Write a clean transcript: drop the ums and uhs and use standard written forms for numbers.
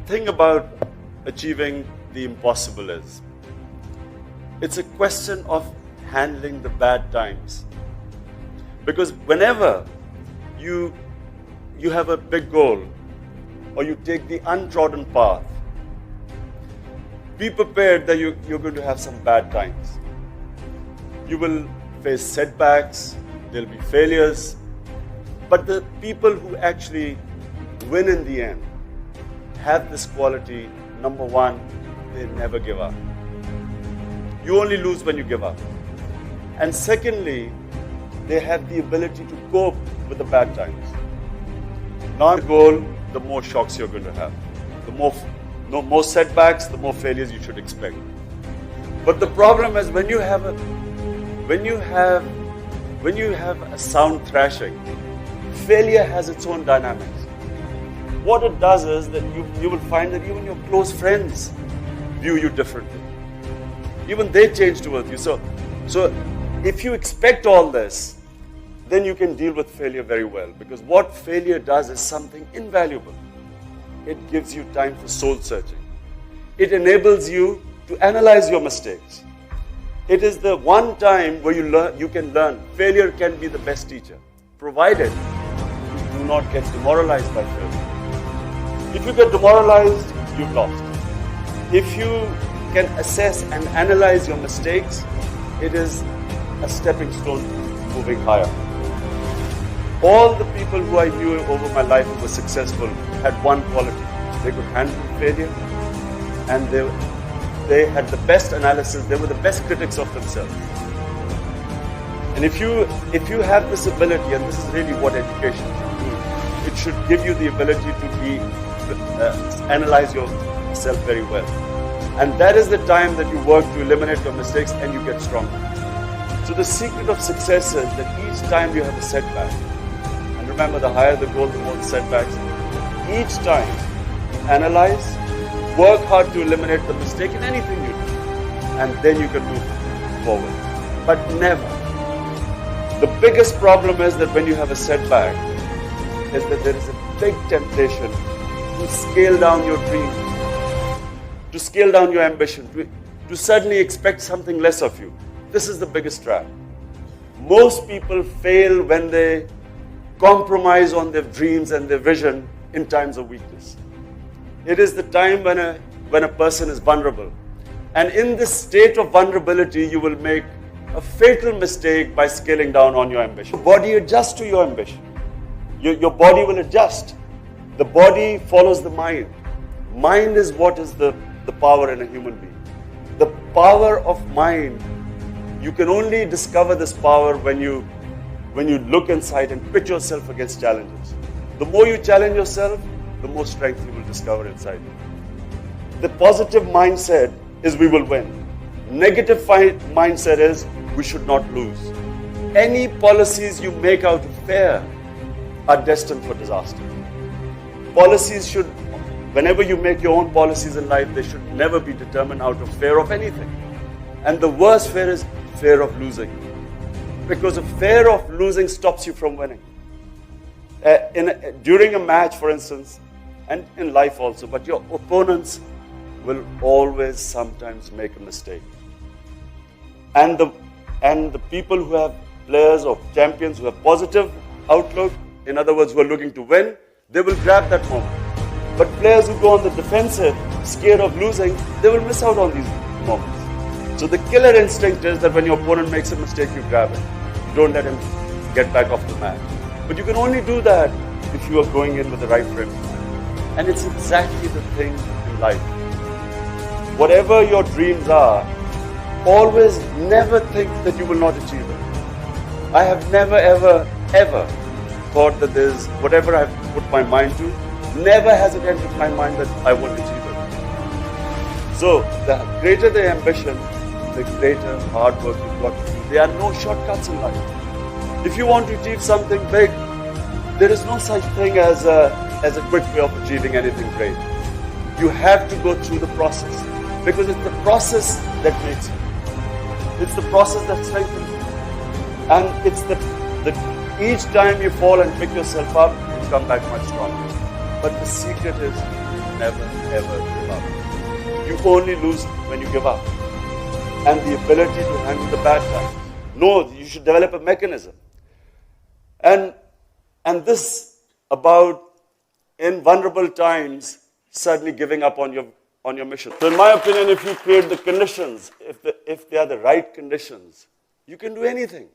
thing about achieving the impossible is, it's a question of handling the bad times. Because whenever you have a big goal, or you take the untrodden path, be prepared that you're going to have some bad times. You will face setbacks, there'll be failures, but the people who actually win in the end have this quality. Number one, they never give up. You only lose when you give up. And secondly, they have the ability to cope with the bad times. Now the goal, the more shocks you're going to have. The more setbacks, the more failures you should expect. But the problem is when you have a sound thrashing, failure has its own dynamics. What it does is that you will find that even your close friends view you differently. Even they change towards you. So if you expect all this, then you can deal with failure very well. Because what failure does is something invaluable. It gives you time for soul searching. It enables you to analyze your mistakes. It is the one time where you can learn. Failure can be the best teacher, provided you do not get demoralized by failure. If you get demoralized, you've lost. If you can assess and analyze your mistakes, it is a stepping stone moving higher. All the people who I knew over my life who were successful had one quality. They could handle failure, and they had the best analysis. They were the best critics of themselves. And if you have this ability, and this is really what education should do, it should give you the ability to analyze yourself very well. And that is the time that you work to eliminate your mistakes and you get stronger. So the secret of success is that each time you have a setback, and remember, the higher the goal, the more the setbacks, each time analyze, work hard to eliminate the mistake in anything you do, and then you can move forward. But never. The biggest problem is that when you have a setback, is that there is a big temptation to scale down your dream, to scale down your ambition, to suddenly expect something less of you. This is the biggest trap. Most people fail when they compromise on their dreams and their vision in times of weakness. It is the time when a person is vulnerable. And in this state of vulnerability, you will make a fatal mistake by scaling down on your ambition. Your body adjusts to your ambition. Your body will adjust. The body follows the mind. Mind is what is the power in a human being. The power of mind, you can only discover this power when you look inside and pit yourself against challenges. The more you challenge yourself, the more strength you will discover inside you. The positive mindset is we will win. Negative mindset is we should not lose. Any policies you make out of fear are destined for disaster. Policies should, whenever you make your own policies in life, they should never be determined out of fear of anything. And the worst fear is fear of losing. Because a fear of losing stops you from winning. During a match, for instance, and in life also, but your opponents will always sometimes make a mistake. And the people who have players or champions who have positive outlook, in other words, who are looking to win, they will grab that moment. But players who go on the defensive, scared of losing, they will miss out on these moments. So the killer instinct is that when your opponent makes a mistake, you grab it. You don't let him get back off the mat. But you can only do that if you are going in with the right frame. And it's exactly the thing in life. Whatever your dreams are, always never think that you will not achieve it. I have never, ever thought that there's whatever I've put my mind to, never has it entered my mind that I won't achieve it. So the greater the ambition, the greater hard work you've got to do. There are no shortcuts in life. If you want to achieve something big, there is no such thing as a quick way of achieving anything great. You have to go through the process, because it's the process that makes you. It's the process that strengthens you. And it's each time you fall and pick yourself up, you come back much stronger. But the secret is never, ever give up. You only lose when you give up. And the ability to handle the bad times. No, you should develop a mechanism. And this about in vulnerable times suddenly giving up on your mission. So in my opinion, if you create the conditions, if they are the right conditions, you can do anything.